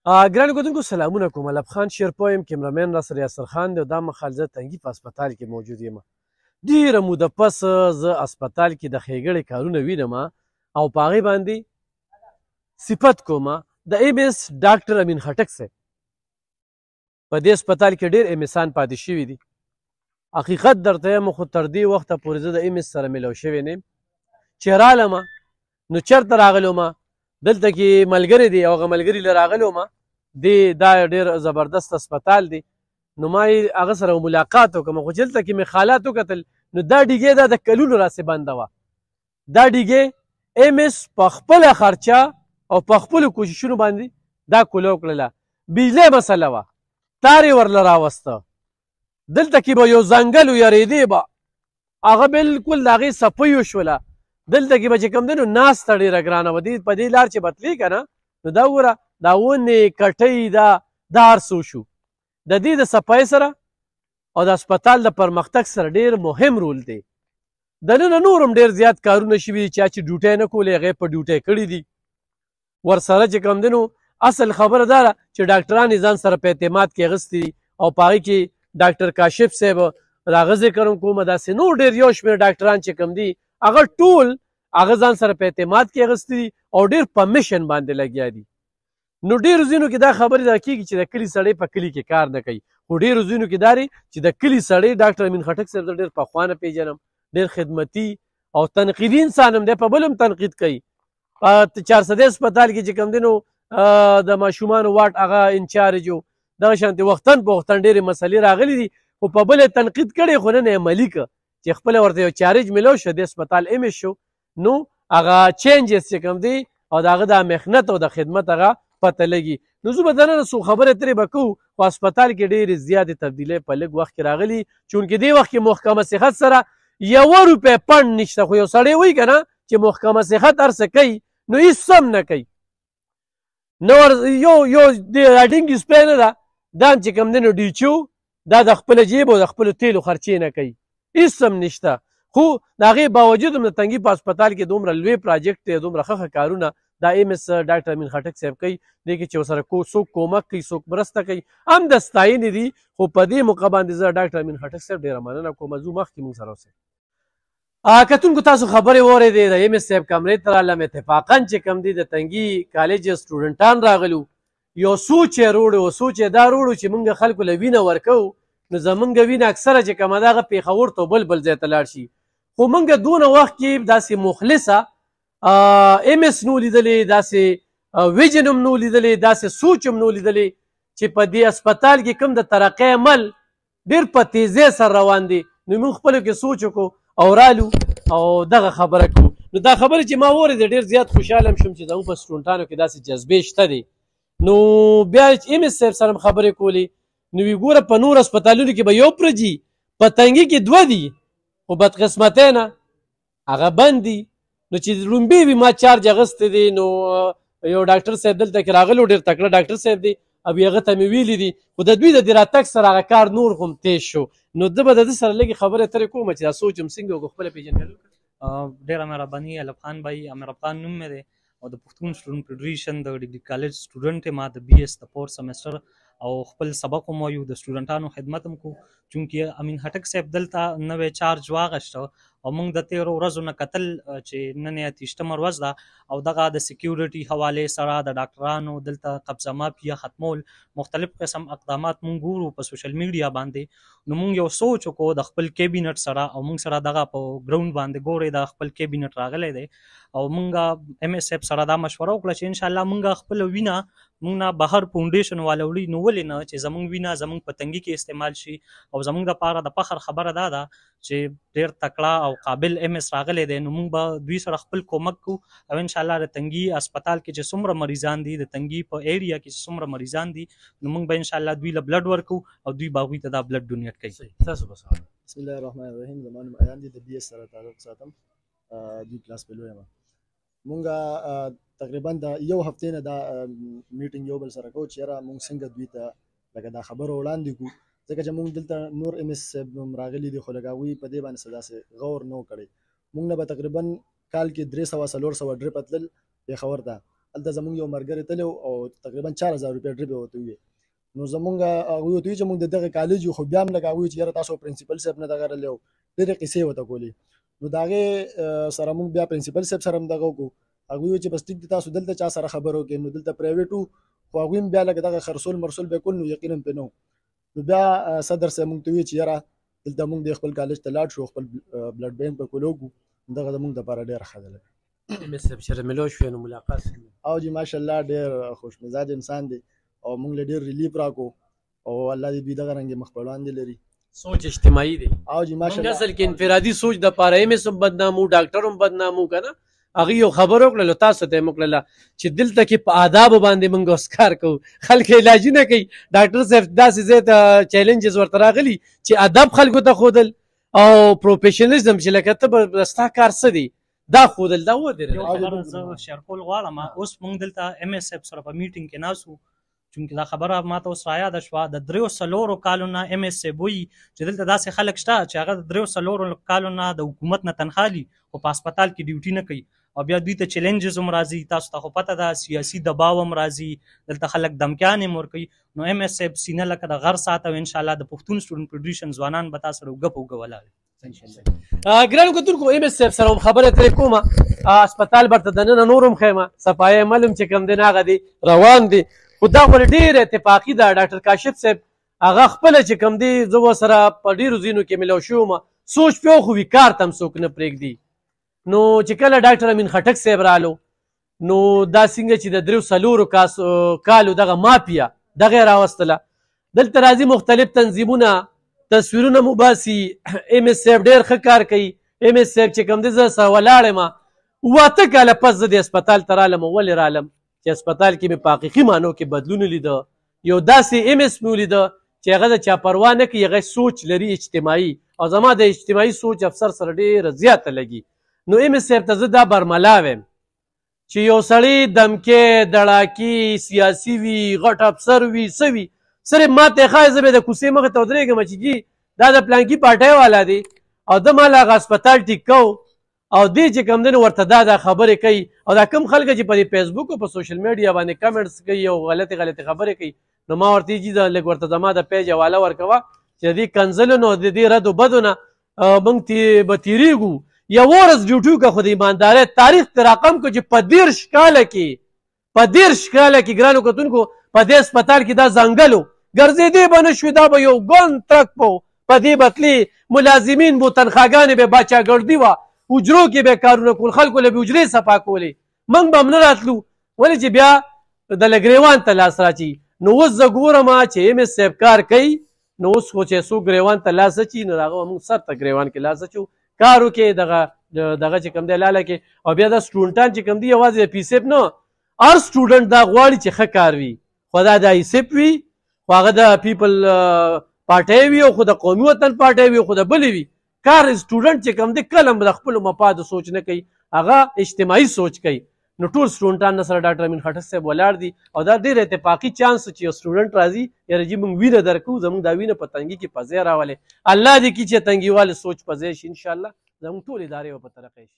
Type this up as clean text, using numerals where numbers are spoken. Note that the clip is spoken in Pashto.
ګرانو کتونکو سلامونه کوم. الب خان شیرپو یم، کیمرامین راسره یاسر خان دی او دا مهال زه تنګي په هسپتال کې موجود یم. ډېره موده پس زه هسپتال کې د ښېګړې کارونه وینم او په هغې باندې صفت کوم د ایم ایس ډاکټر امین خټک صاحب. په دې هسپتال کې ډېر ایم ایسان پاتې شوي دي. حقیقت درته یم خو تر دې وخته پورې زه د ایم ایس سره میلاو شوی نه یم. چې رالم نو چېرته راغلی وم، دلته کې ملګری دی او هغه ملګري له راغلی وم. دا ډېر زبردست هسپتال دی. نو ما یې هغه سره ملاقات وکړم، خو چې دلته کې مې حالات وکتل نو دا ډیګۍ دا د کلونو راسې بنده وه. دا ډیګۍ ایم ایس په خپله خرچه او په خپلو کوششونو باندې دا کوله وکړله. بجلی مسله وه، تار یې ورله راوسته. دلته کې به یو ځنګل و، یارېدې به هغه بالکل د هغې صفۍ وشوله. دلته کې به چې کوم دی نو ناسته ډېره ګرانه وه. په دې لار چې به تلې که نه نو دا وګوره دا ونې کټۍ دا هر څه وشو. د دې د صفایۍ سره او د هسپتال د پرمختګ سره ډېر مهم رول دی. دننه نور هم ډېر زیات کارونه شوي دي. چا چې ډیوټۍ نه کولې هغې په ډیوټۍ کړي دي. ورسره چې کوم دی نو اصل خبره دا ده چې ډاکټران یې ځان سره په اعتماد کې اخیستي دي او په هغې کې ډاکټر کاشف صاحب د هغه ذکر هم کوم. داسې نور ډېر یو شمېر ډاکټران چې کوم دي هغه ټول هغه ځان سره په اعتماد کې اخیستي دي او ډېر په میشن باندې لګیا دي. نو ډېرو ځینو کې دا خبرې دا کېږي چې د کلي سړی په کلي کې کار نه کوي، خو ډېرو ځینو کې دا دی چې د کلي سړی ډاکټر امین خټک صاحب زه ډېر پخوا نه پېژنم. ډېر خدمتي او تنقیدي انسان هم دی، په بل هم تنقید کوي. په 400 هسپتال کې چې کوم دی نو د ماشومانو واټ هغه انچارج و، دغه شانتې وختن په وختن ډېرې مسلې راغلي دي، خو په بل یې تنقید کړی خو نن یې عملي که چې خپله ورته یو چارج میلاو شو د هسپتال ایم ایس شو. نو هغه چینجز چې کوم دی او د هغه د محنت او د خدمت هغه پته لګي. نو زه به دننه څو خبرې ترې به کوو، خو هسپتال کې ډېرې زیاتې تبدیلۍ په لږ وخت کې راغلي. چونکې دې وخت کې محکمه صحت سره 1 روپۍ پنډ نشته، خو یو سړی وایي که نه چې محکمه صحت هر څه کوي نو هېڅ هم نه کوي. نو یو د راډینګ سپی نه ده، دا هم چې کوم دی نو ډیچو دا د خپله جیب او د خپلو تیلو خرچې نه کوي، هېڅ هم نشته. خو د هغې باوجود هم د تنګي په هسپتال کې دومره لوی پراجیکټ دی، دومره ښه کارونه دا ایم ایس ډاکټر امین خټک صاحب کوي. دې کې چې ورسره څوک کومک کوي، څوک مرسته کوي، هم د ستاینې دي. خو په دې موقع باندې زه ډاکټر امین خټک صاحب ډېره مننه کوم. زو مخکې مونږ سره اوسئ. کتونکو تاسو خبرې واورېدې، د ایم ایس صاحب کمرې ته رالم. اتفاقا چې کوم دی د تنګي کالج سټوډنټان راغلي وو. یو سوچ یې روړ و، سوچ یې دا روړ و چې مونږ خلکو له وینه ورکوو نو زمونږ وینه اکثره چې کومه ده هغه پېښور ته بل ځای ته لاړ شي. خو مونږ دونه وخت کې داسې مخلصه ایم ایس نو لیدلې، داسې ویژن هم نو لیدلې، داسې سوچ هم نو لیدلې چې په دې هسپتال کې کوم د ترقۍ عمل ډېر په تیزۍ سره روان دی. نو موږ خپلو کې سوچ وکړو او رالو او دغه خبره کړو. نو دا خبرې چې ما واورېدې ډېر زیات خوشحاله هم شوم چې زموږ په سټوډنټانو کې داسې جذبې شته دی. نو بیا ایم ایس صاحب سره هم خبرې کولې. نو وی ګوره په نور هسپتالونو کې به یو پرځي، په تنګي کې 2 دي، خو بدقسمتۍ نه هغه بند دي. نو چې لومبې وي ما چارج اخیستی دی، نو یو ډاکټر صاحب دلته کې راغلی، ډېر تکړه ډاکټر صاحب دی، او هغه ته مې ویلي دي، خو د دوی د دې راتګ سره هغه کار نور هم تیز شو. نو زه به د ده سره لږې خبرې اترې کوم چې دا سوچ هم څنګه وکړو، خپله پېژندګلوي کړو. ډېره مهرباني. الب خان بھائی، امیر افغان نوم مې دی او د پښتون سټوډنټ فیډریشن د ډګري کالج سټوډنټ یم. د بي ایس د 4 سمسټر او خپل سبق هم وایو، د سټوډنټانو خدمت هم کوو. چونکې امین خټک صاحب دلته نوی چارج واغېسته او موږ د تېرو ورځو نه کتل چې نن یې 28مه ورځ ده او دغه د سکیورټي حوالې سره د ډاکټرانو دلته قبضه مافیه ختمول، مختلف قسم اقدامات موږ ګورو په سوشل میډیا باندې. نو موږ یو سوچ وکړو د خپل کیبینټ سره، او موږ سره دغه په ګراوند باندې ګورئ د خپل کیبینټ راغلی دی، او موږ ایم ایس صاحب سره دا مشوره وکړه چې انشاءالله موږ خپل وینه موږ نه بهر فاونډیشن والا وړي، نو ولې نه چې زموږ وینه زموږ په تنګي کې استعمال شي. او زموږ دپاره د فخر خبره دا ده چې ډېر تکړه او قابل ایم ایس راغلی دی. نو موږ به دوی سره خپل کومک کوو او انشاءالله د تنګي هسپتال کې چې څومره مریضان دي، د تنګي په ایریا کې چې څومره مریضان دي، نو موږ به انشاءالله دوی له بلډ ورکوو او دوی به هغوی ته دا بلډ ډونیټ کوي. تاسو بس بسم الله الرحمن الرحیم. زما نوم ایان دی، د بي ایس سره تعلق ساتم، دوی کلاس فیلو یم. مونږ تقریبا د یو هفتې نه دا میټینګ یو بل سره کوو چې یاره مونږ څنګه دوی ته لکه دا خبره وړاندې کړو، ځکه چې مونږ دلته نور ایم ایس صاحب هم راغلي دي، خو لکه هغوی په دې باندې څه داسې غور نه و کړی. مونږ نه به تقریبا کال کې 300-400 ډریپه تلل پېښور ته، هلته زمونږ یو ملګری تللی او تقریبا 4000 روپۍ ډریپ یې ورته وویې. نو زمونږ هغوی ورته وویل چې مونږ د دغه کالج یو، خو بیا هم لږ هغوی چې یاره تاسو پرنسپل صاحب نه دغه رلی او ډېرې قصې ورته کولې. نو د هغې سره مونږ بیا پرنسپل صاحب سره هم دغه وکړو. هغوی وویل چې بس ټیک دی، تاسو دلته چا سره خبرې وکړئ. نو دلته پرایویټ وو، خو هغوی هم بیا لږ دغه خرصول مرسول به یې کول، نو یقینا پرې نه و. نو بیا صدر صاحب مونږ ته وویل چې یاره دلته مونږ د خپل کالج ته لاړ شو، خپل بلډ بینک په کولو وکړو. دغه زمونږ دپاره ډېره ښه ده. مې صاحب سره ملو شوې نو ملاقات او جی ماشاءالله ډېر خوش مزاج انسان دی او مونږ له ډېر ریلیف راکړو او الله دې دوی دغه رنګې مخ په وړاندې لري. سوچ اجتماعي دی. او جی مونږ ماشاءالله اصل کې انفرادي سوچ د پاره ایم اس هم بدنامو، ډاکټر هم بدنامو کنه. هغه یو خبر وکړل تاسو ته موکړه چې دلته کې په آداب باندې مونږ اوس کار کوو، خلک علاج نه کوي. ډاکټر صاحب داسې ځای ته چیلنجز ورته راغلي چې ادب خلکو ته ښودل او پروفیشنلیزم چې لکه ته ستا کار څه دی دا ښودل. دا ودرېدل. یو خبره زه شیر کول غواړم. اوس موږ دلته ایم ایس صاحب سره په میټینګ کې ناست وو، چونکې دا خبره ماته اوس رایاده شوه. د 3 کالو نه ایم ایس صاحب وایي چې دلته داسې خلک شته چې هغه د 3 کالو نه د حکومت نه تنخوا لي خو په هسپتال کې ډیوټي نه کوي، او بیا دوی ته چیلنجز هم راځي. تاسو ته خو پته ده سیاسي دباو هم راځي، دلته خلک دمکیانې هم ورکوي. نو ایم ایس صاحب سینه لکه د غر ساته او انشاءالله د پښتون سټوډنټ فیډریشن ځوانان به تا سره اوږه په اوږه ولاړ وي. ګرانو کتونکو ایم اس صاحب سره هم خبره ترې کومه. هسپتال برته دننه نور هم ښیم، صفایي عمل هم چې کوم دی هغه دی روان دی، خو دا خو ډېر اتفاقي ده. ډاکټر کاشف صاحب هغه خپله چې کوم دی زه ورسره په ډېرو ځینو کې ملو شوی وم، سوچ پې وخو وي کار ته هم څوک نه پرېږدي. نو چې کله ډاکټر امین خټک صاحب رالو نو دا څنګه چې د 3 کالو دغه مافیا دغه یې راوستله. دلته راځي مختلف تنظیمونه، تصویرونه مو باسي. ایم اس صاحب ډېر ښه کار کوي. ایم اس صاحب چې کوم دی زه سره ولاړ یم 8 کاله پس زه د هسپتال ته رالم. ولې رالم چې هسپتال کې مې په حقیقي معنو کې بدلون ولیده. یو داسې ایم اس مې ولیده چې هغه د چا پروا نه کوي، هغه سوچ لري اجتماعي، او زما د اجتماعي سوچ افسر سره ډېره زیاته لګي. نو ایم اس صاحب ته زه دا برملا ویم چې یو سړی دمکې دړاکي سیاسي وي، غټ افسر وي، څه وي، صرف ما ته ښایي زه به د کوڅې مخې ته ودرېږم چې جي دا د پلانکي پارټۍ والا دی او ده مال هغه هسپتال ټیک کو او دې چې کوم دی نو ورته دا خبرې کوي. او دا کوم خلک چې په دې فیسبوک او په سوشل میډیا باندې کمنټس کوي او غلطې خبرې کوي، نو ما ورته جي دا لږ ورته زما د پیج حواله ورکوه چې د دې کنځلو نو د دې ردو بدو نه موږ به تېرېږو. یو ورځ ډیوټي وکړه، خو د ایماندارۍ تاریخ ته راقم کړو چې په 13 کاله کې ګرانو کتونکو په دې هسپتال کې دا ځنګل و، ګرځېدې به نه شوې، دا به یو ګون ترک په دې به تلې، ملازمین به تنخواګانې به باچاګردي وه، حجرو کې به کارونه کول، خلکو له به حجرې صفا کولې، موږ به هم نه راتلو. ولې چې بیا د ګریوان ته لاس راچي. نو اوس زه ګورم چې ایم اس صاحب کار کوي، نو اوس خو چې څوک ګریوان ته لاس اچي نو هغه به موږ سر ته ګریوان کې لاس اچو، کار وکړې دغه چې کوم دی لاله کې. او بیا دا سټوډنټان چې کوم دي یوازې د پي سیپ نه، هر سټوډنټ دا غواړي چې ښه کار وي، خو دا د ای سیپ وي، خو هغه د پیپل پارټۍ وي، او خو د قومي وطن پارټۍ وي، خو د بلې وي. کار سټوډنټ چې کوم دی کله هم د خپلو مفادو سوچ نه کوي، هغه اجتماعي سوچ کوي. نو ټول سټوډنټان سره ډاکټر امین خټک صاحب ولاړ دي، او دا ډېر اتفاقي چانس چې یو سټوډنټ راځي یاره جي موږ وینه درکوو، زموږ دا وینه په تنګي کې په ځای راولې. الله دې کړي چې تنګیواله سوچ په ځای شي، انشاءالله زموږ ټول ادارې به په ترقۍ شي.